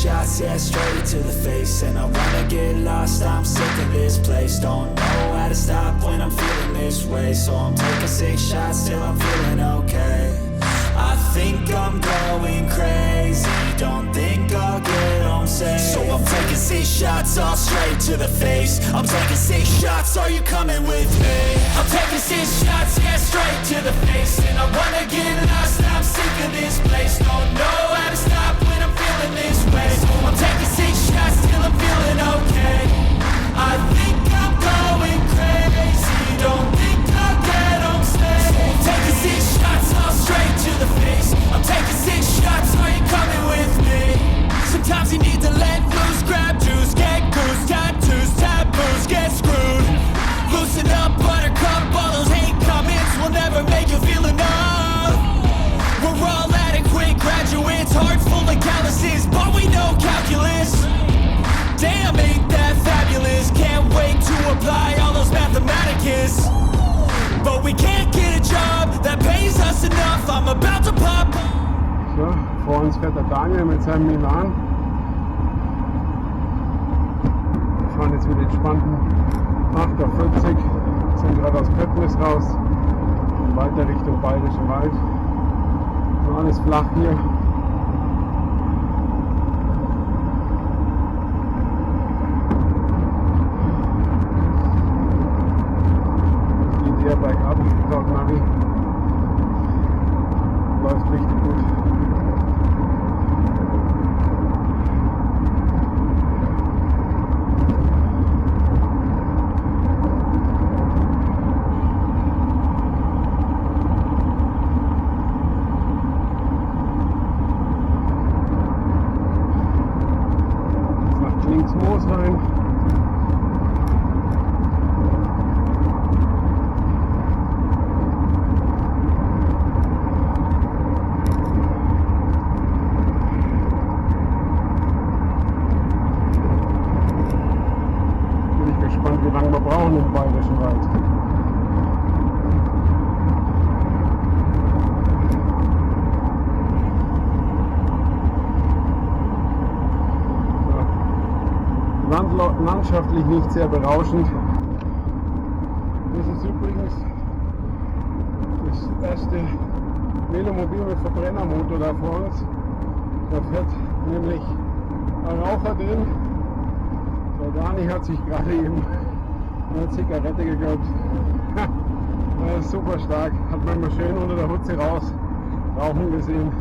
shots, yeah, straight to the face. And I wanna get lost, I'm sick of this place. Don't know how to stop when I'm feeling this way. So I'm taking 6 shots till I'm feeling okay. I think I'm going crazy, don't think I'll get home safe. So I'm taking 6 shots all straight to the face. I'm taking 6 shots, are you coming with me? I'm taking 6 shots, yeah, straight to the face. And I wanna get lost, I'm sick of this place. Don't know how to stop when I'm feeling this way. So I'm taking 6 shots till I'm feeling okay. I think I'm going crazy, don't think I'll get home safe. I'm taking 6 shots all straight to the face. I'm taking 6 shots, are you coming with me? Sometimes you need to let loose, grab juice, get goose, tattoos, taboos, get screwed. Loosen up, buttercup, all those hate comments will never make you feel enough. We're all adequate graduates, hearts full of calluses, but we know calculus. Damn, ain't that fabulous? Can't wait to apply all those mathematicus. But we can't get a job that pays us enough. I'm about to pop. So, vor uns fährt der Daniel mit seinem Milan. Wir fahren jetzt mit entspannten 8:40 Uhr, sind gerade aus Pöttmes raus und weiter Richtung Bayerischen Wald. Und alles flach hier. Geht eher bergab, laut Navi. Läuft richtig gut. Moos rein. Bin ich gespannt, wie lange wir brauchen im Bayerischen Wald. Landschaftlich nicht sehr berauschend. Das ist übrigens das erste Velomobil mit Verbrennermotor da vor uns. Da fährt nämlich ein Raucher drin. Der Dani hat sich gerade eben eine Zigarette gegönnt. Das ist super stark. Hat man mal schön unter der Hutze raus rauchen gesehen.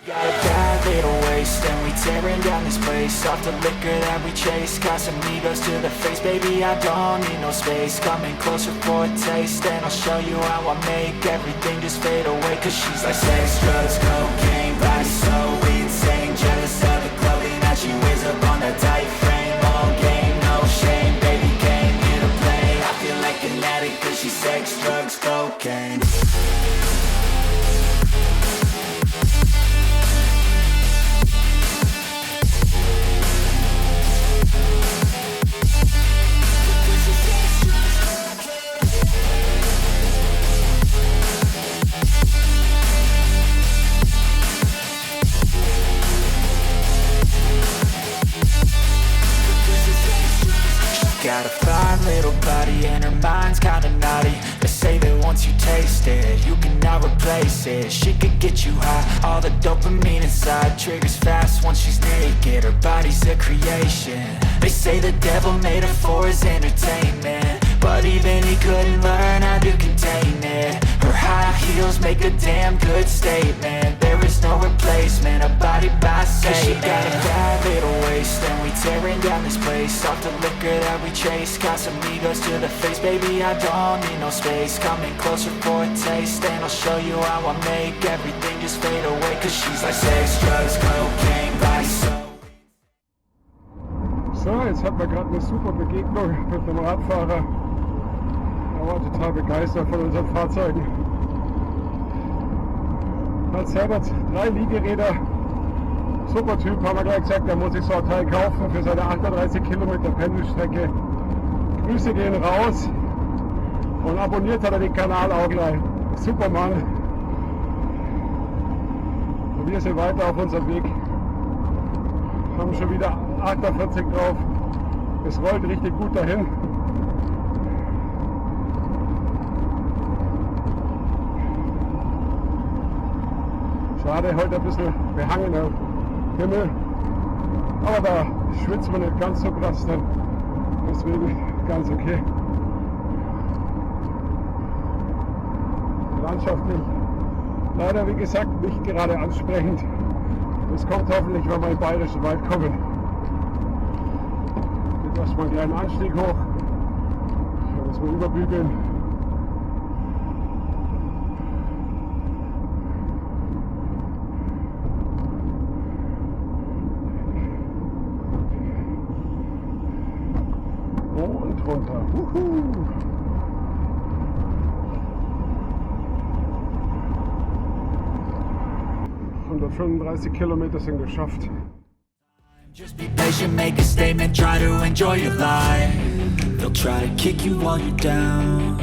Got a bad little waste and we tearing down this place. Off the liquor that we chase, got some egos to the face. Baby, I don't need no space. Coming closer for a taste and I'll show you how I make everything just fade away. Cause she's like sex, drugs, cocaine, body so insane. Jealous of the clothing that she wears up on that tight frame. All game, no shame, baby came here to play. I feel like an addict cause she's sex, drugs, cocaine. Got a fine little body and her mind's kinda naughty. They say that once you taste it, you cannot replace it. She could get you high, all the dopamine inside triggers fast once she's naked. Her body's a creation. They say the devil made her for his entertainment, but even he couldn't learn how to contain it. Her high heels make a damn good statement. There is no replacement, a body by Satan. Cause she got a bad little waist and we tearing down this place. Off the liquor that we chase, got some egos to the face. Baby, I don't need no space. Coming closer for a taste and I'll show you how I make everything just fade away. Cause she's like sex, drugs, cocaine, body so. So, jetzt hatten wir gerade eine super Begegnung mit einem Radfahrer. Er war total begeistert von unseren Fahrzeugen. Hat selber 3 Liegeräder. Super Typ, haben wir gleich gesagt, der muss sich so ein Teil kaufen für seine 38 Kilometer Pendelstrecke. Grüße gehen raus und abonniert hat er den Kanal auch gleich. Super Mann. Und wir sind weiter auf unserem Weg haben schon wieder 48 drauf. Es rollt richtig gut dahin. Schade, heute ein bisschen behangener Himmel. Aber da schwitzt man nicht ganz so krass dann. Deswegen ganz okay. Landschaftlich leider, wie gesagt, nicht gerade ansprechend. Das kommt hoffentlich, wenn wir in den Bayerischen Wald kommen. Jetzt erstmal einen kleinen Anstieg hoch. Da müssen wir überbügeln. Und runter. 135 Kilometer sind geschafft. Just be patient, make a statement, try to enjoy your life. They'll try to kick you while you're down.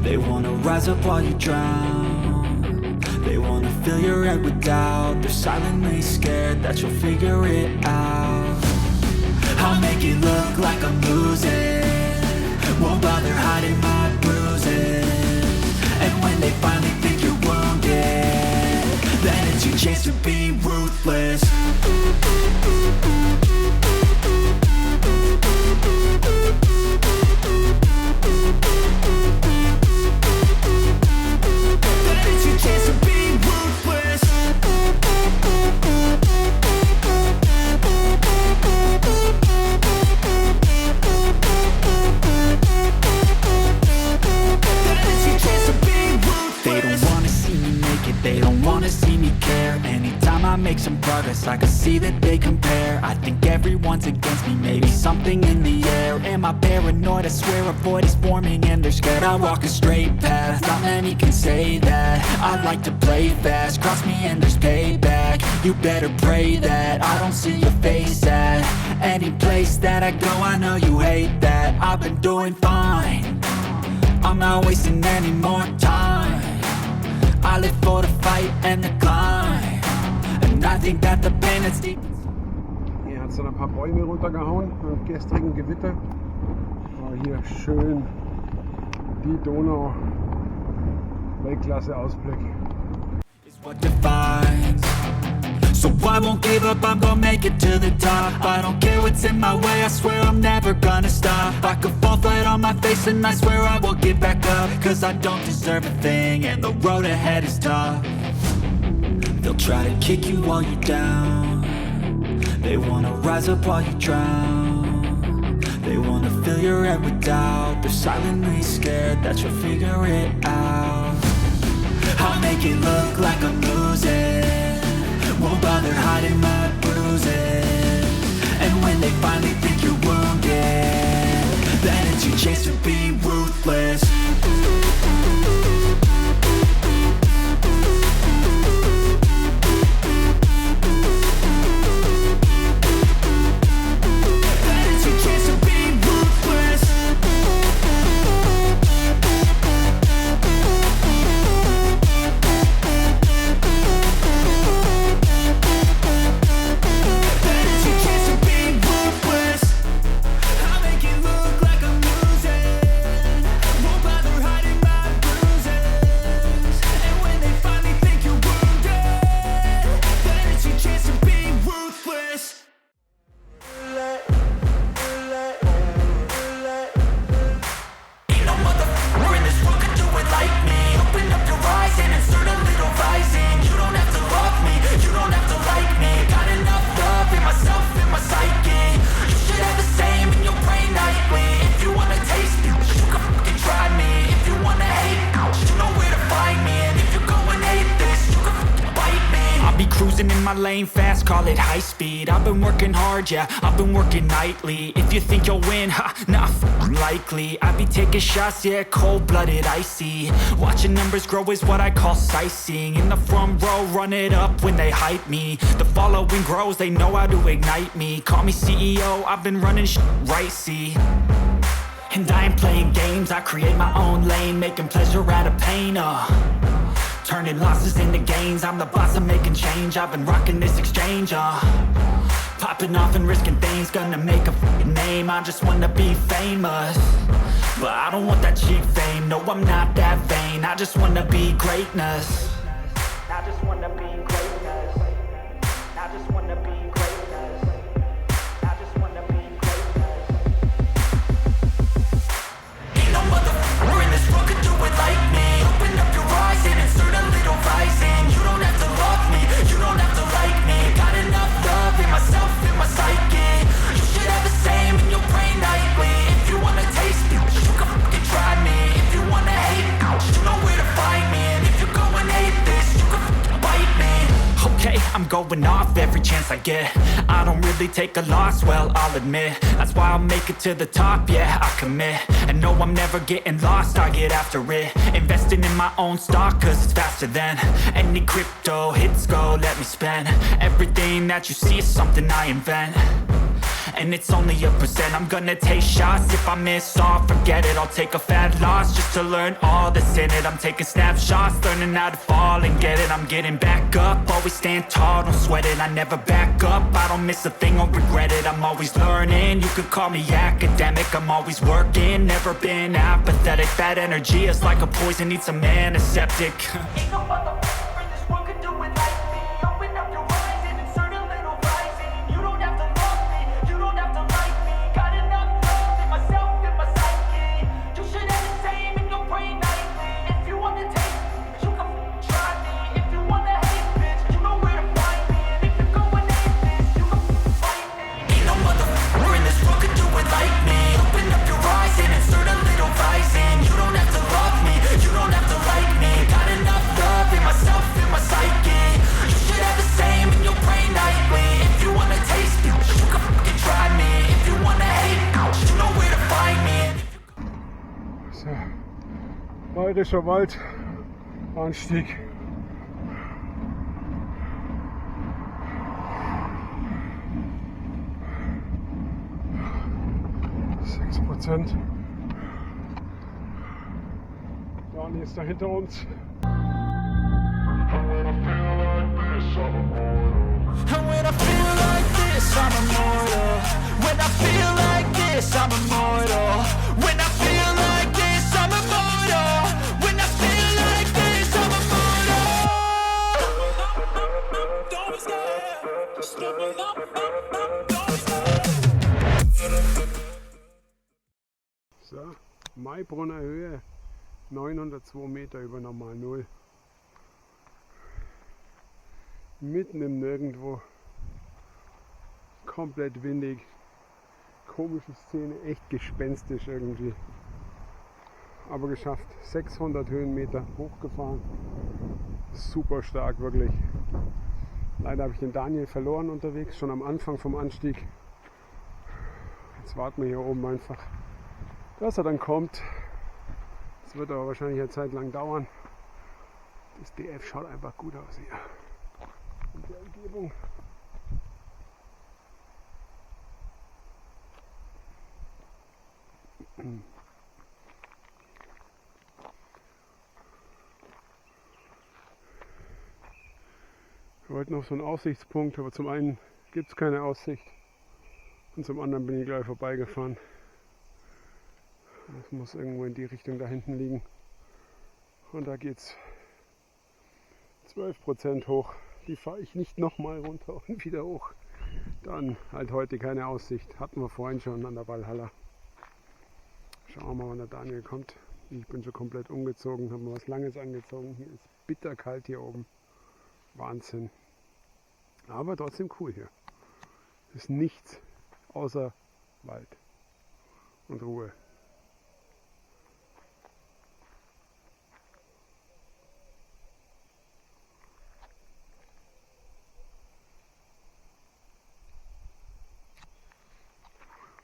They wanna rise up while you drown. They wanna fill your head with doubt. They're silently scared that you'll figure it out. I'll make it look like I'm losing. Won't bother hiding my bruises. And when they finally think you're wounded, then it's your chance to be ruthless. Then it's your chance to be ruthless. They don't wanna see me make it, they don't wanna see me care. Anytime I make some progress, I can see that they compare. I think everyone's against me, maybe something in the air. Am I paranoid? I swear a void is forming and they're scared. I walk a straight path, not many can say that. I like to play fast, cross me and there's payback. You better pray that I don't see your face at any place that I go. I know you hate that. I've been doing fine, I'm not wasting any more time. I live for the fight and the climb, and I think that the pain is deep. Hier hat es dann ein paar Bäume runtergehauen beim gestrigen Gewitter. Aber hier schön die Donau, Weltklasse-Ausblick. Is what defines. So I won't give up, I'm gonna make it to the top. I don't care what's in my way, I swear I'm never gonna stop. I could fall flat on my face and I swear I will get back up. Cause I don't deserve a thing and the road ahead is tough. They'll try to kick you while you're down. They wanna rise up while you drown. They wanna fill your head with doubt. They're silently scared that you'll figure it out. I'll make it look like I'm losing. Won't bother hiding my bruises. And when they finally think you're wounded, then it's your chance to be ruthless. Then it's your chance to be ruthless. Lane fast, call it high speed. I've been working hard, yeah, I've been working nightly. If you think you'll win, ha, nah, unlikely. I be taking shots, yeah, cold-blooded, icy. Watching numbers grow is what I call sightseeing. In the front row, run it up when they hype me. The following grows, they know how to ignite me. Call me CEO, I've been running right, see. And I ain't playing games, I create my own lane, making pleasure out of pain, turning losses into gains. I'm the boss, I'm making change. I've been rocking this exchange, Popping off and risking things, gonna make a fucking name. I just wanna be famous, but I don't want that cheap fame. No, I'm not that vain. I just wanna be greatness. I just wanna be greatness. I just wanna be greatness. I just wanna be greatness. Ain't no motherfucker in this world could do it like me. Open up your eyes and insert a little vice in. You don't have to love me, you don't have to like me. Got enough love in myself, in my psyche. You should have the same in your brain nightly. If you wanna taste me, you can fucking try me. If you wanna hate, you know where to find me. And if you're going hate this, you can fucking bite me. Okay, I'm going off every chance I get. I don't really take a loss, well, I'll admit. That's why I'll make it to the top, yeah, I commit. And no, I'm never getting lost, I get after it. Investing in my own stock, cause it's faster than any crypto hits go, let me spend. Everything that you see is something I invent, and it's only 1%. I'm gonna take shots. If I miss all, forget it. I'll take a fat loss just to learn all that's in it. I'm taking snapshots, learning how to fall and get it. I'm getting back up, always stand tall, don't sweat it. I never back up, I don't miss a thing or regret it. I'm always learning, you could call me academic. I'm always working, never been apathetic. Bad energy is like a poison, needs some antiseptic. Ain't no motherfucker in this world could do it like me. Open up your eyes and insert a little vice in. You don't have to love me, you don't have to like me. Got enough love in myself, in my psyche. You should have the same in your brain nightly. If you want to taste me, you can try me. If you want to hate, bitch, you know where to find me. And if you're going hate this, you can fight me. Ain't no motherfucker in this world could do it like me. Open up your eyes and insert a little vice in. You don't have to love me, you don't have to like me. Got enough love in myself, in my psyche. You should have the same in your brain nightly. If you want to taste me, you can fucking try me. If you want to hate, you know where to find me. So, Bayerischer Wald, Anstieg. %. Dani ist da hinter uns. And when I feel like this, I'm immortal. When I feel like this, I'm immortal. When I feel like this, I'm immortal. When I feel like this, I'm immortal. Don't be scared. Step it up, don't be scared. So, Maibrunner Höhe, 902 Meter über Normal Null. Mitten im Nirgendwo. Komplett windig. Komische Szene, echt gespenstisch irgendwie. Aber geschafft. 600 Höhenmeter hochgefahren. Super stark, wirklich. Leider habe ich den Daniel verloren unterwegs, schon am Anfang vom Anstieg. Jetzt warten wir hier oben einfach, dass er dann kommt. Das wird aber wahrscheinlich eine Zeit lang dauern. Das DF schaut einfach gut aus hier. Und die Umgebung. Wir wollten auf so einen Aussichtspunkt, aber zum einen gibt es keine Aussicht und zum anderen bin ich gleich vorbeigefahren. Das muss irgendwo in die Richtung da hinten liegen. Und da geht es 12% hoch. Die fahre ich nicht nochmal runter und wieder hoch. Dann halt heute keine Aussicht. Hatten wir vorhin schon an der Walhalla. Schauen wir mal, wann der Daniel kommt. Ich bin schon komplett umgezogen, habe mir was Langes angezogen. Hier ist bitterkalt hier oben. Wahnsinn. Aber trotzdem cool hier. Es ist nichts außer Wald und Ruhe.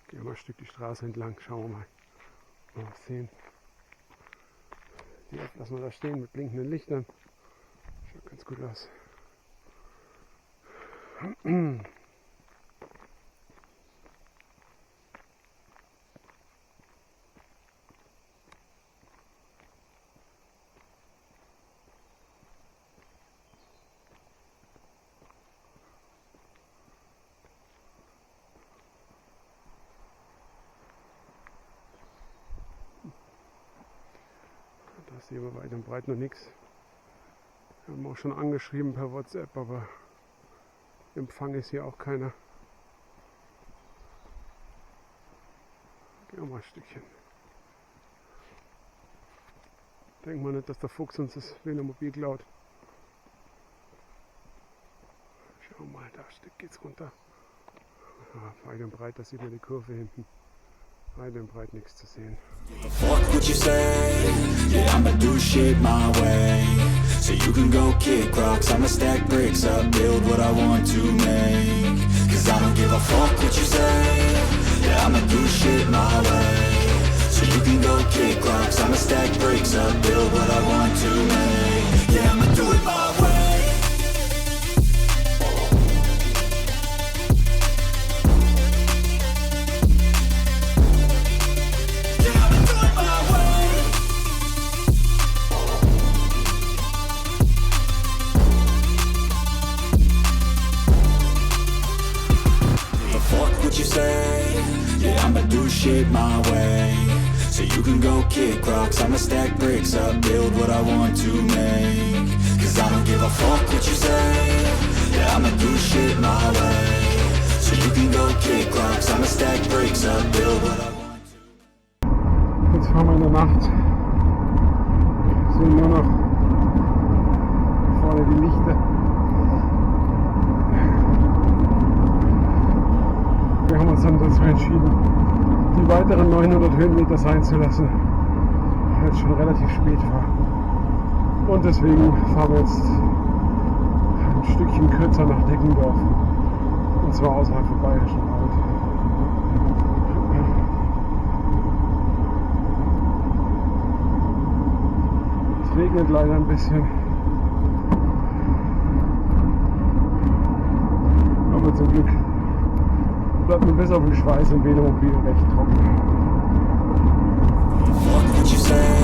Gehen wir mal ein Stück die Straße entlang, schauen wir mal. Mal was sehen. Direkt lassen wir da stehen mit blinkenden Lichtern. Schaut ganz gut aus. sehe aber weit und breit noch nichts. Wir haben auch schon angeschrieben per WhatsApp, aber Empfang ist hier auch keiner. Gehen wir mal ein Stückchen. Denken wir nicht, dass der Fuchs uns das Velomobil klaut. Schau mal, da ein Stück geht's runter. Weit und breit, da sieht man die Kurve hinten. Weit und breit nichts zu sehen. Fuck what you say, yeah, I'ma do shit my way. So you can go kick rocks, I'ma stack bricks up, build what I want to make. Cause I don't give a fuck what you say, yeah, I'ma do shit my way. So you can go kick rocks, I'ma stack bricks up, build what I want to make. Yeah, I'ma do it my way. Shit my way, so you can go kick rocks, I'ma stack bricks up, build what I want to make. Cause I don't give a fuck what you say, yeah, I'ma do shit my way. So you can go kick rocks, I'ma stack bricks up, build what I want to. Jetzt fahren wir in der Nacht. Sind nur noch vorne die Lichter. Wir haben uns dann dazu entschieden, die weiteren 900 Höhenmeter sein zu lassen, weil es schon relativ spät war. Und deswegen fahren wir jetzt ein Stückchen kürzer nach Deggendorf, und zwar außerhalb vom Bayerischen Wald. Es regnet leider ein bisschen, aber zum Glück bleibt mir bis auf den Schweiß im Velomobil recht trocken. Fuck what you say,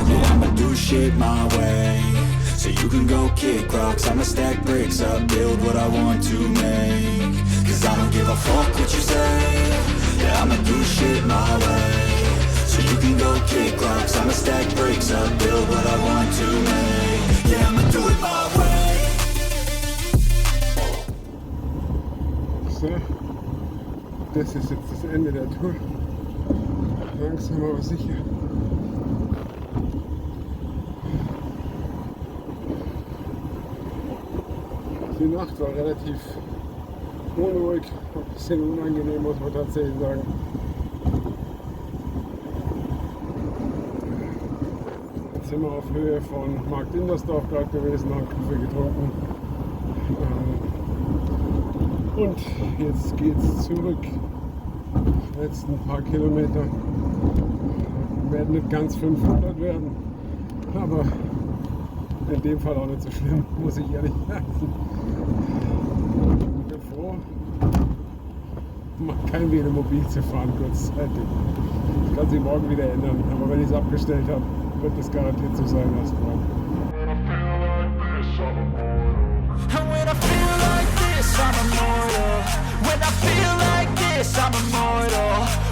yeah, I'ma do shit my way. So you can go kick rocks, I'ma stack bricks up, build what I want to make. Cause I don't give a fuck what you say, yeah, I'ma do shit my way. So you can go kick rocks, I'ma stack bricks up, build what I want to make. Yeah, I'ma do it my way. So. Das ist jetzt das Ende der Tour. Langsam aber sicher. Die Nacht war relativ unruhig, ein bisschen unangenehm, muss man tatsächlich sagen. Jetzt sind wir auf Höhe von Markt Indersdorf gerade gewesen, haben Kaffee getrunken. Und jetzt geht's zurück. Die letzten paar Kilometer werden nicht ganz 500 werden, aber in dem Fall auch nicht so schlimm, muss ich ehrlich sagen. Ich bin froh, mal kein Velomobil zu fahren kurzzeitig. Das kann sich morgen wieder ändern, aber wenn ich es abgestellt habe, wird das garantiert so sein erstmal. I'm immortal. When I feel like this, I'm immortal.